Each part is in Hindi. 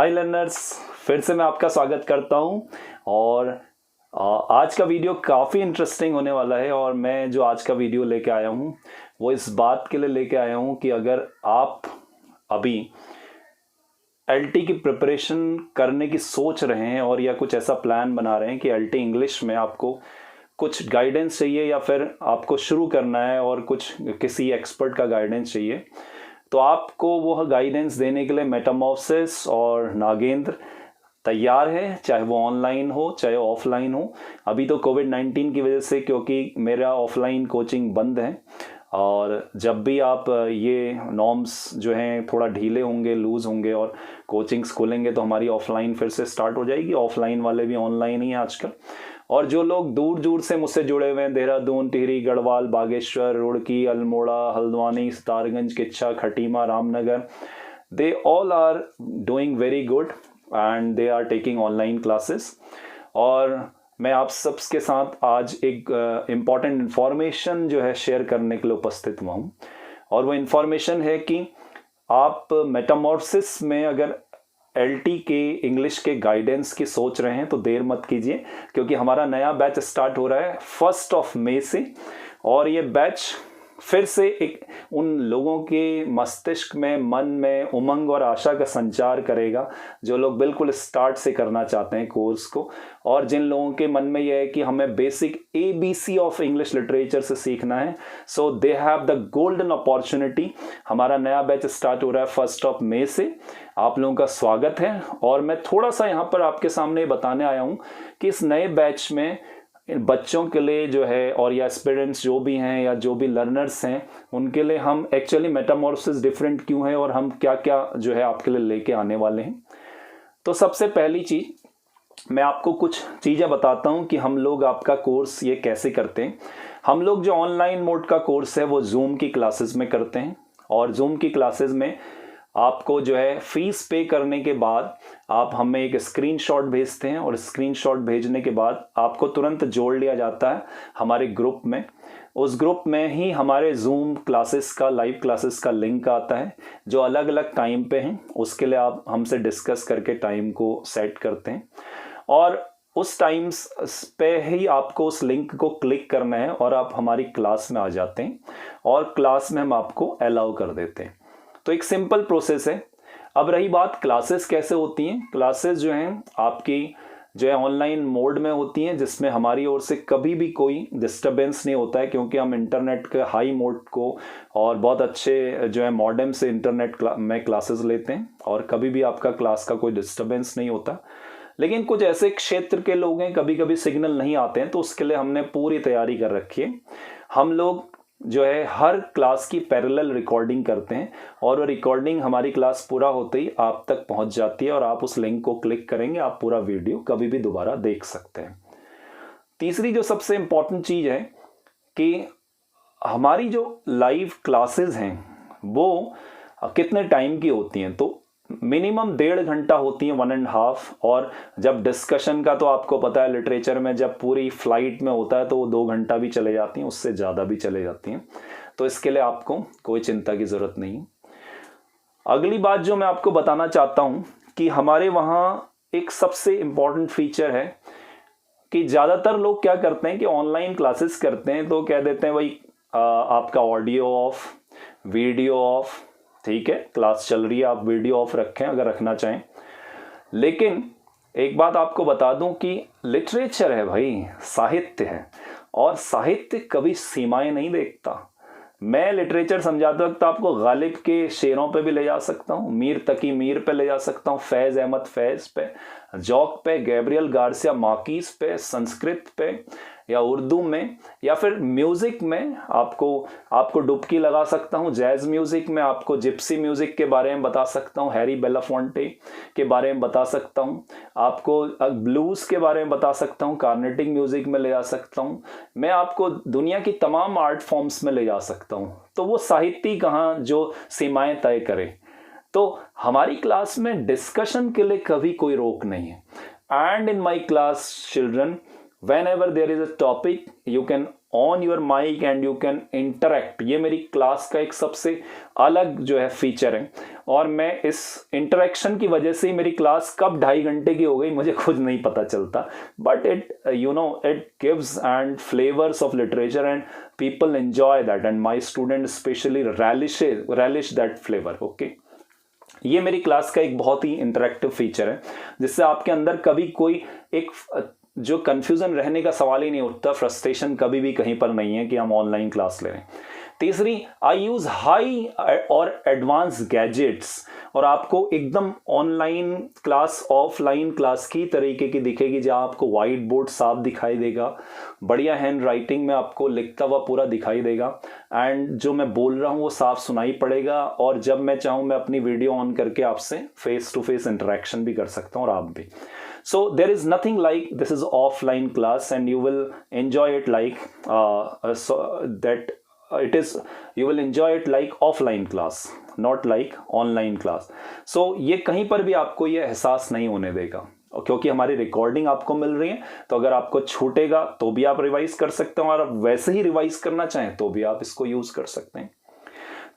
हाय लर्नर्स, फिर से मैं आपका स्वागत करता हूं। और आज का वीडियो काफ़ी इंटरेस्टिंग होने वाला है। और मैं जो आज का वीडियो लेके आया हूं वो इस बात के लिए लेके आया हूं कि अगर आप अभी एलटी की प्रिपरेशन करने की सोच रहे हैं और या कुछ ऐसा प्लान बना रहे हैं कि एलटी इंग्लिश में आपको कुछ गाइडेंस चाहिए या फिर आपको शुरू करना है और कुछ किसी एक्सपर्ट का गाइडेंस चाहिए, तो आपको वह गाइडेंस देने के लिए मेटामॉर्फोसिस और नागेंद्र तैयार है, चाहे वो ऑनलाइन हो चाहे ऑफलाइन हो। अभी तो कोविड-19 की वजह से, क्योंकि मेरा ऑफलाइन कोचिंग बंद है, और जब भी आप ये नॉर्म्स जो हैं थोड़ा ढीले होंगे, लूज़ होंगे और कोचिंग्स खुलेंगे तो हमारी ऑफलाइन फिर से स्टार्ट हो जाएगी। ऑफलाइन वाले भी ऑनलाइन ही हैं आजकल। और जो लोग दूर दूर से मुझसे जुड़े हुए हैं, Dehradun, Tehri, Garhwal, Bageshwar, Roorkee, Almora, Haldwani, Sitarganj, Kichha, Khatima, Ramnagar, they all are doing very good and they are taking online classes. और मैं आप सबके साथ आज एक इम्पॉर्टेंट इन्फॉर्मेशन जो है शेयर करने के लिए उपस्थित हुआ हूँ। और वो इन्फॉर्मेशन है कि आप मेटामॉर्फोसिस में अगर एलटी के इंग्लिश के गाइडेंस की सोच रहे हैं तो देर मत कीजिए, क्योंकि हमारा नया बैच स्टार्ट हो रहा है 1 मई से। और ये बैच फिर से एक उन लोगों के मस्तिष्क में, मन में उमंग और आशा का संचार करेगा जो लोग बिल्कुल स्टार्ट से करना चाहते हैं कोर्स को, और जिन लोगों के मन में यह है कि हमें basic ABC of English literature से सीखना है। So they have the golden opportunity. हमारा नया बैच स्टार्ट हो रहा है 1 मई से। आप लोगों का स्वागत है। और मैं थोड़ा सा यहाँ पर आपके सामने बताने आया हूँ कि इस नए बैच में बच्चों के लिए जो है, और या एस्पिरेंट्स जो भी हैं या जो भी लर्नर्स हैं, उनके लिए हम एक्चुअली मेटामॉर्फोसिस डिफरेंट क्यों है और हम क्या क्या जो है आपके लिए लेके आने वाले हैं। तो सबसे पहली चीज़ मैं आपको कुछ चीज़ें बताता हूं कि हम लोग आपका कोर्स ये कैसे करते हैं। हम लोग जो ऑनलाइन मोड का कोर्स है वो जूम की क्लासेस में करते हैं। और जूम की क्लासेस में आपको जो है फीस पे करने के बाद आप हमें एक स्क्रीनशॉट भेजते हैं, और स्क्रीनशॉट भेजने के बाद आपको तुरंत जोड़ लिया जाता है हमारे ग्रुप में। उस ग्रुप में ही हमारे जूम क्लासेस का, लाइव क्लासेस का लिंक आता है जो अलग अलग टाइम पे हैं। उसके लिए आप हमसे डिस्कस करके टाइम को सेट करते हैं, और उस टाइम्स पे ही आपको उस लिंक को क्लिक करना है और आप हमारी क्लास में आ जाते हैं, और क्लास में हम आपको अलाउ कर देते हैं। तो एक सिंपल प्रोसेस है। अब रही बात क्लासेस कैसे होती हैं। क्लासेस जो हैं आपकी जो है ऑनलाइन मोड में होती हैं, जिसमें हमारी ओर से कभी भी कोई डिस्टरबेंस नहीं होता है, क्योंकि हम इंटरनेट के हाई मोड को और बहुत अच्छे जो है मॉडेम से इंटरनेट में क्लासेस लेते हैं, और कभी भी आपका क्लास का कोई डिस्टरबेंस नहीं होता। लेकिन कुछ ऐसे क्षेत्र के लोग हैं, कभी कभी सिग्नल नहीं आते हैं, तो उसके लिए हमने पूरी तैयारी कर रखी है। हम लोग जो है हर क्लास की पैरेलल रिकॉर्डिंग करते हैं, और वो रिकॉर्डिंग हमारी क्लास पूरा होते ही आप तक पहुंच जाती है, और आप उस लिंक को क्लिक करेंगे, आप पूरा वीडियो कभी भी दोबारा देख सकते हैं। तीसरी जो सबसे इंपॉर्टेंट चीज़ है कि हमारी जो लाइव क्लासेस हैं वो कितने टाइम की होती हैं। तो मिनिमम 1.5 घंटा होती है, 1.5। और जब डिस्कशन का तो आपको पता है, लिटरेचर में जब पूरी फ्लाइट में होता है तो वो 2 घंटा भी चले जाती हैं, उससे ज़्यादा भी चले जाती हैं। तो इसके लिए आपको कोई चिंता की ज़रूरत नहीं। अगली बात जो मैं आपको बताना चाहता हूँ कि हमारे वहाँ एक सबसे इम्पॉर्टेंट फीचर है कि ज़्यादातर लोग क्या करते हैं कि ऑनलाइन क्लासेस करते हैं तो कह देते हैं भाई आपका ऑडियो ऑफ, वीडियो ऑफ, ठीक है, क्लास चल रही है, आप वीडियो ऑफ रखें अगर रखना चाहें। लेकिन एक बात आपको बता दूं कि लिटरेचर है भाई, साहित्य है, और साहित्य कभी सीमाएं नहीं देखता। मैं लिटरेचर समझाते वक्त आपको गालिब के शेरों पे भी ले जा सकता हूँ, मीर तकी मीर पे ले जा सकता हूँ, फैज़ अहमद फैज़ पे, जौक पे, गैब्रियल गार्सिया मार्कीस पे, संस्कृत पे या उर्दू में, या फिर म्यूज़िक में आपको डुबकी लगा सकता हूँ। जैज़ म्यूज़िक में आपको जिप्सी म्यूज़िक के बारे में बता सकता हूँ, हैरी बेलाफोंटे के बारे में बता सकता हूँ, आपको ब्लूज़ के बारे में बता सकता हूँ, कार्नेटिक म्यूज़िक में ले जा सकता हूँ, मैं आपको दुनिया की तमाम आर्ट फॉर्म्स में ले जा सकता हूँ। तो वो साहित्य कहाँ जो सीमाएं तय करे। तो हमारी क्लास में डिस्कशन के लिए कभी कोई रोक नहीं है। And in my class children, whenever there is a topic you can on your mic and you can interact। ये मेरी क्लास का एक सबसे अलग जो है फीचर है, और मैं इस इंटरेक्शन की वजह से ही मेरी क्लास कब 2.5 घंटे की हो गई मुझे खुद नहीं पता चलता, but it it gives and flavours of literature and people enjoy that and my students especially relish that flavor। Okay, ये मेरी क्लास का एक बहुत ही इंटरेक्टिव फीचर है, जिससे आपके अंदर कभी कोई एक जो कंफ्यूजन रहने का सवाल ही नहीं उठता, फ्रस्ट्रेशन कभी भी कहीं पर नहीं है कि हम ऑनलाइन क्लास ले रहे हैं। तीसरी, आई यूज हाई और एडवांस गैजेट्स, और आपको एकदम ऑनलाइन क्लास ऑफलाइन क्लास की तरीके की दिखेगी, जहां आपको व्हाइट बोर्ड साफ दिखाई देगा, बढ़िया हैंड राइटिंग में आपको लिखता हुआ पूरा दिखाई देगा, एंड जो मैं बोल रहा हूँ वो साफ सुनाई पड़ेगा, और जब मैं चाहूँ मैं अपनी वीडियो ऑन करके आपसे फेस टू फेस इंटरेक्शन भी कर सकता हूँ और आप भी। So there is nothing like this is offline class and you will enjoy it like so that it is you will enjoy it like offline class not like online class। So ये कहीं पर भी आपको ये एहसास नहीं होने देगा, क्योंकि हमारी रिकॉर्डिंग आपको मिल रही है, तो अगर आपको छूटेगा तो भी आप रिवाइज कर सकते हो, और आप वैसे ही रिवाइज करना चाहें तो भी आप इसको यूज कर सकते हैं।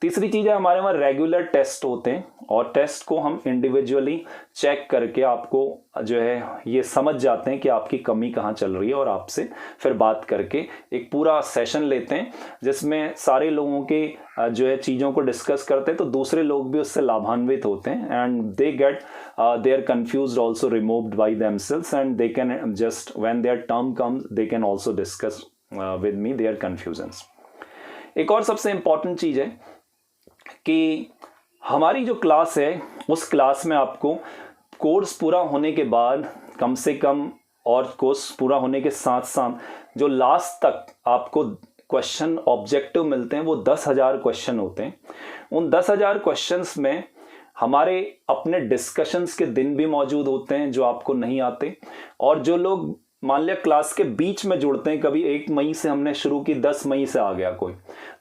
तीसरी चीज है, हमारे वहाँ रेगुलर टेस्ट होते हैं, और टेस्ट को हम इंडिविजुअली चेक करके आपको जो है ये समझ जाते हैं कि आपकी कमी कहाँ चल रही है, और आपसे फिर बात करके एक पूरा सेशन लेते हैं जिसमें सारे लोगों के जो है चीज़ों को डिस्कस करते हैं, तो दूसरे लोग भी उससे लाभान्वित होते हैं, and they get their confused also removed by themselves, and they can just when their term comes they can also discuss with me their confusions. एक और सबसे इंपॉर्टेंट चीज़ है कि हमारी जो क्लास है उस क्लास में आपको कोर्स पूरा होने के बाद कम से कम, और कोर्स पूरा होने के साथ साथ जो लास्ट तक आपको क्वेश्चन ऑब्जेक्टिव मिलते हैं वो 10,000 क्वेश्चन होते हैं। उन 10,000 क्वेश्चंस में हमारे अपने डिस्कशंस के दिन भी मौजूद होते हैं जो आपको नहीं आते, और जो लोग मान लिया क्लास के बीच में जुड़ते हैं, कभी 1 मई से हमने शुरू की 10 मई से आ गया कोई,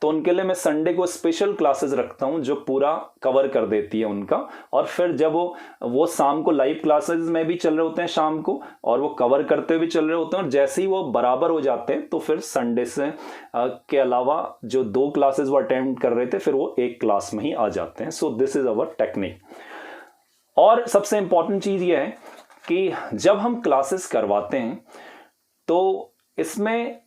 तो उनके लिए मैं संडे को स्पेशल क्लासेस रखता हूं जो पूरा कवर कर देती है उनका, और फिर जब वो शाम को लाइव क्लासेस में भी चल रहे होते हैं शाम को, और वो कवर करते हुए भी चल रहे होते हैं, और जैसे ही वो बराबर हो जाते हैं तो फिर संडे से के अलावा जो 2 क्लासेस वो अटेंड कर रहे थे फिर वो 1 क्लास में ही आ जाते हैं। So this is our technique. और सबसे इंपॉर्टेंट चीज ये है कि जब हम क्लासेस करवाते हैं तो इसमें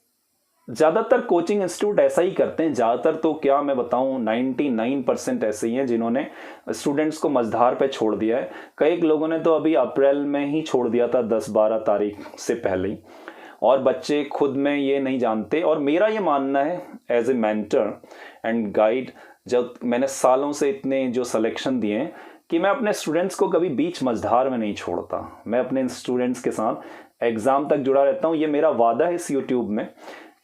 ज़्यादातर कोचिंग इंस्टीट्यूट ऐसा ही करते हैं, ज़्यादातर तो क्या मैं बताऊं 99% ऐसे ही हैं जिन्होंने स्टूडेंट्स को मझधार पे छोड़ दिया है। कई लोगों ने तो अभी अप्रैल में ही छोड़ दिया था 10-12 तारीख से पहले ही, और बच्चे खुद में ये नहीं जानते। और मेरा ये मानना है as a mentor and guide, जब मैंने सालों से इतने जो सिलेक्शन दिए हैं, कि मैं अपने स्टूडेंट्स को कभी बीच मझधार में नहीं छोड़ता। मैं अपने स्टूडेंट्स के साथ एग्ज़ाम तक जुड़ा रहता हूँ। ये मेरा वादा है इस यूट्यूब में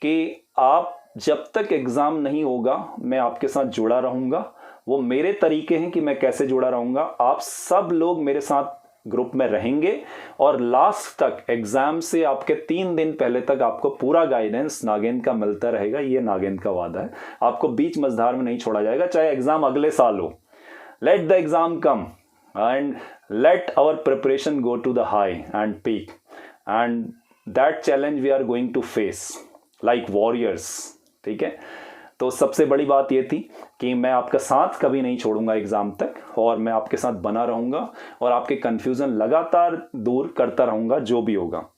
कि आप जब तक एग्ज़ाम नहीं होगा मैं आपके साथ जुड़ा रहूँगा। वो मेरे तरीके हैं कि मैं कैसे जुड़ा रहूँगा। आप सब लोग मेरे साथ ग्रुप में रहेंगे और लास्ट तक एग्ज़ाम से आपके 3 दिन पहले तक आपको पूरा गाइडेंस नागेंद्र का मिलता रहेगा। ये नागेंद्र का वादा है। आपको बीच मझधार में नहीं छोड़ा जाएगा, चाहे एग्ज़ाम अगले साल हो। Let the exam come and let our preparation go to the high and peak, and that challenge we are going to face like warriors। ठीक है, तो सबसे बड़ी बात ये थी कि मैं आपका साथ कभी नहीं छोड़ूंगा एग्जाम तक, और मैं आपके साथ बना रहूंगा और आपके कंफ्यूजन लगातार दूर करता रहूंगा जो भी होगा।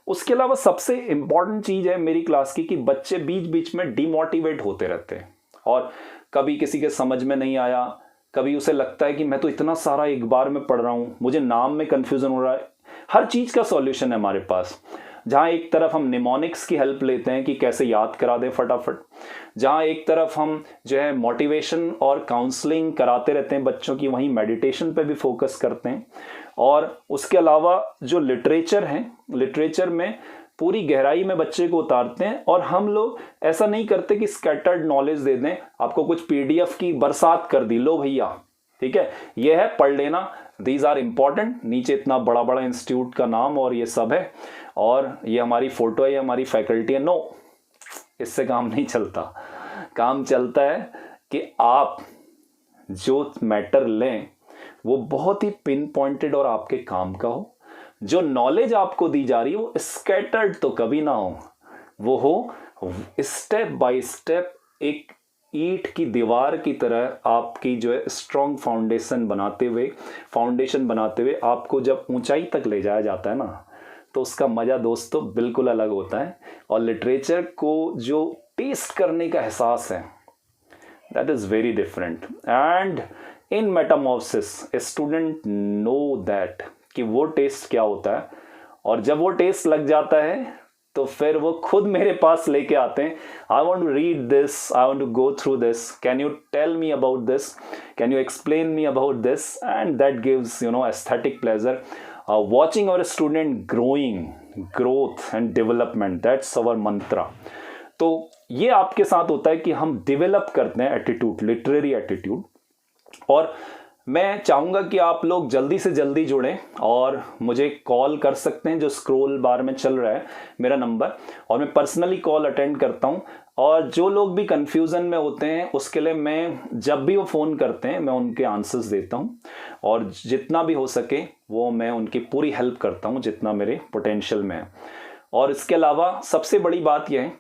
उसके अलावा सबसे इंपॉर्टेंट चीज़ है मेरी क्लास की कि बच्चे बीच बीच में डिमोटिवेट होते रहते हैं, और कभी किसी के समझ में नहीं आया, कभी उसे लगता है कि मैं तो इतना सारा एक बार में पढ़ रहा हूँ, मुझे नाम में कन्फ्यूज़न हो रहा है। हर चीज़ का सॉल्यूशन है हमारे पास। जहाँ एक तरफ हम निमोनिक्स की हेल्प लेते हैं कि कैसे याद करा दें फटाफट, जहाँ एक तरफ हम जो है मोटिवेशन और काउंसलिंग कराते रहते हैं बच्चों की, वहीं मेडिटेशन पे भी फोकस करते हैं। और उसके अलावा जो लिटरेचर है, लिटरेचर में पूरी गहराई में बच्चे को उतारते हैं। और हम लोग ऐसा नहीं करते कि स्कैटर्ड नॉलेज दे दें, आपको कुछ पीडीएफ की बरसात कर दी, लो भैया ठीक है ये है पढ़ लेना, दीज आर इंपॉर्टेंट। नीचे इतना बड़ा बड़ा इंस्टीट्यूट का नाम और ये सब है, और ये हमारी फोटो है, ये हमारी फैकल्टी है। नो, इससे काम नहीं चलता। काम चलता है कि आप जो मैटर लें वो बहुत ही पिन पॉइंटेड और आपके काम का हो, जो नॉलेज आपको दी जा रही है वो स्कैटर्ड तो कभी ना हो, वो हो स्टेप बाय स्टेप एक ईंट की दीवार की तरह आपकी जो है स्ट्रॉन्ग फाउंडेशन बनाते हुए आपको जब ऊंचाई तक ले जाया जाता है ना, तो उसका मज़ा दोस्तों बिल्कुल अलग होता है। और लिटरेचर को जो टेस्ट करने का एहसास है, that is very different. And in Metamorphosis a student know that कि वो टेस्ट क्या होता है, और जब वो टेस्ट लग जाता है तो फिर वो खुद मेरे पास लेके आते हैं, I want to read this, I want to go through this, can you tell me about this, can you explain me about this, and that gives aesthetic pleasure. Watching our student growth and development, that's our mantra। तो ये आपके साथ होता है कि हम डेवलप करते हैं एटीट्यूड, लिटरेरी एटीट्यूड। और मैं चाहूँगा कि आप लोग जल्दी से जल्दी जुड़ें और मुझे कॉल कर सकते हैं, जो स्क्रॉल बार में चल रहा है मेरा नंबर, और मैं पर्सनली कॉल अटेंड करता हूँ। और जो लोग भी कंफ्यूजन में होते हैं उसके लिए मैं, जब भी वो फ़ोन करते हैं मैं उनके आंसर्स देता हूँ, और जितना भी हो सके वो मैं उनकी पूरी हेल्प करता हूँ जितना मेरे पोटेंशियल में है। और इसके अलावा सबसे बड़ी बात यह है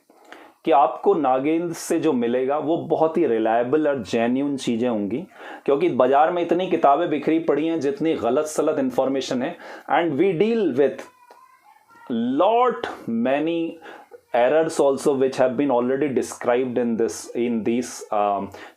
कि आपको नागेंद्र से जो मिलेगा वो बहुत ही रिलायबल और जेन्यून चीज़ें होंगी, क्योंकि बाज़ार में इतनी किताबें बिखरी पड़ी हैं जितनी गलत सलत इन्फॉर्मेशन है, and we deal with lot many errors also which have been already described in these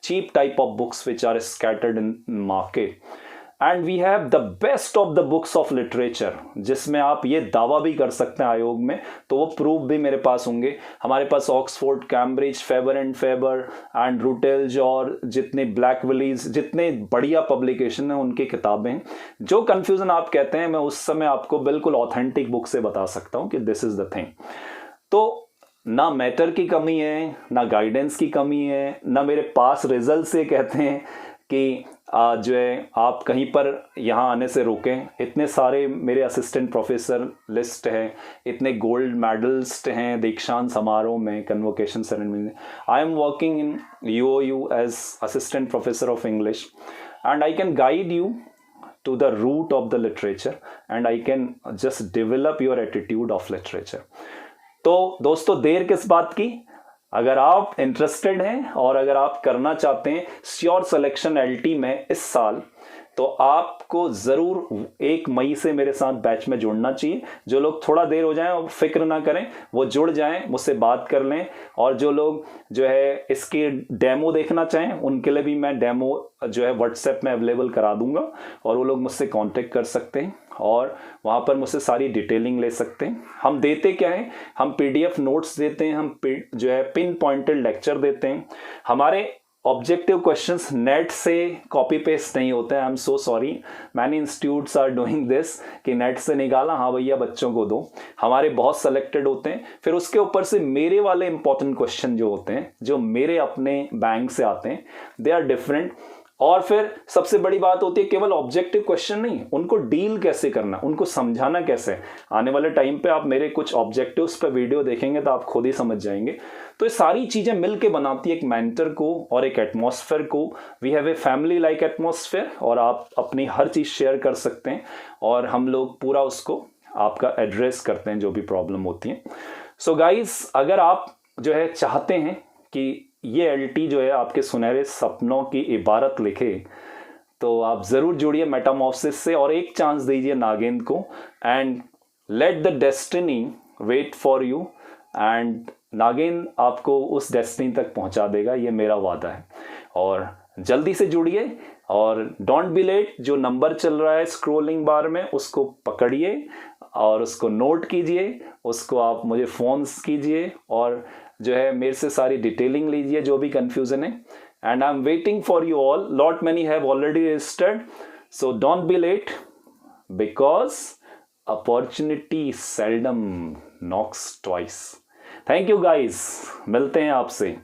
cheap type of books which are scattered in market, and we have the best of the books of literature, जिसमें आप ये दावा भी कर सकते हैं आयोग में, तो वो प्रूफ भी मेरे पास होंगे। हमारे पास Oxford, Cambridge, Faber and Faber and Routledge और जितने ब्लैक विलीज, जितने बढ़िया पब्लिकेशन है उनकी किताबें हैं। जो कन्फ्यूजन आप कहते हैं मैं उस समय आपको बिल्कुल ऑथेंटिक बुक से बता सकता हूँ कि दिस इज द थिंग। तो ना मैटर की कमी है, ना गाइडेंस की कमी है, ना मेरे पास रिजल्ट से कहते हैं कि जो है आप कहीं पर यहाँ आने से रोकें। इतने सारे मेरे असिस्टेंट प्रोफेसर लिस्ट है, इतने गोल्ड मेडलिस्ट हैं दीक्षांत समारोह में, convocation ceremony. I am working in UOU as assistant professor of English, and I can guide you to the root of the literature, and I can just develop your attitude of literature। तो दोस्तों देर किस बात की, अगर आप इंटरेस्टेड हैं और अगर आप करना चाहते हैं श्योर सिलेक्शन LT में इस साल, तो आपको ज़रूर 1 मई से मेरे साथ बैच में जुड़ना चाहिए। जो लोग थोड़ा देर हो जाएं और फिक्र ना करें, वो जुड़ जाएं, मुझसे बात कर लें। और जो लोग जो है इसके डेमो देखना चाहें उनके लिए भी मैं डेमो जो है व्हाट्सएप में अवेलेबल करा दूंगा, और वो लोग मुझसे कांटेक्ट कर सकते हैं और वहाँ पर मुझसे सारी डिटेलिंग ले सकते हैं। हम देते क्या है, हम PDF नोट्स देते हैं, हम जो है पिन पॉइंटेड लेक्चर देते हैं। हमारे ऑब्जेक्टिव क्वेश्चंस नेट से कॉपी पेस्ट नहीं होते हैं। I am so sorry, many institutes are doing this कि नेट से निकाला, हाँ भैया बच्चों को दो। हमारे बहुत सेलेक्टेड होते हैं, फिर उसके ऊपर से मेरे वाले इंपॉर्टेंट क्वेश्चन जो होते हैं, जो मेरे अपने बैंक से आते हैं, दे आर डिफरेंट। और फिर सबसे बड़ी बात होती है केवल ऑब्जेक्टिव क्वेश्चन नहीं, उनको डील कैसे करना, उनको समझाना कैसे। आने वाले टाइम पे आप मेरे कुछ ऑब्जेक्टिव्स पे वीडियो देखेंगे तो आप खुद ही समझ जाएंगे। तो ये सारी चीजें मिलके बनाती है एक मेंटर को और एक एटमॉस्फेयर को। We have a family like atmosphere, और आप अपनी हर चीज शेयर कर सकते हैं और हम लोग पूरा उसको आपका एड्रेस करते हैं जो भी प्रॉब्लम होती है। सो गाइज, अगर आप जो है चाहते हैं कि ये LT जो है आपके सुनहरे सपनों की इबारत लिखे, तो आप ज़रूर जुड़िए मेटामॉर्फोसिस से और एक चांस दीजिए नागेंद्र को, and let the destiny wait for you, and Nagendra आपको उस डेस्टिनी तक पहुंचा देगा, ये मेरा वादा है। और जल्दी से जुड़िए और डोंट बी लेट। जो नंबर चल रहा है स्क्रोलिंग बार में उसको पकड़िए और उसको नोट कीजिए, उसको आप मुझे फ़ोन्स कीजिए और जो है मेरे से सारी डिटेलिंग लीजिए जो भी कंफ्यूजन है। And I am waiting for you all. Lot many have already registered, so don't be late, because opportunity seldom knocks twice. Thank you guys, मिलते हैं आपसे।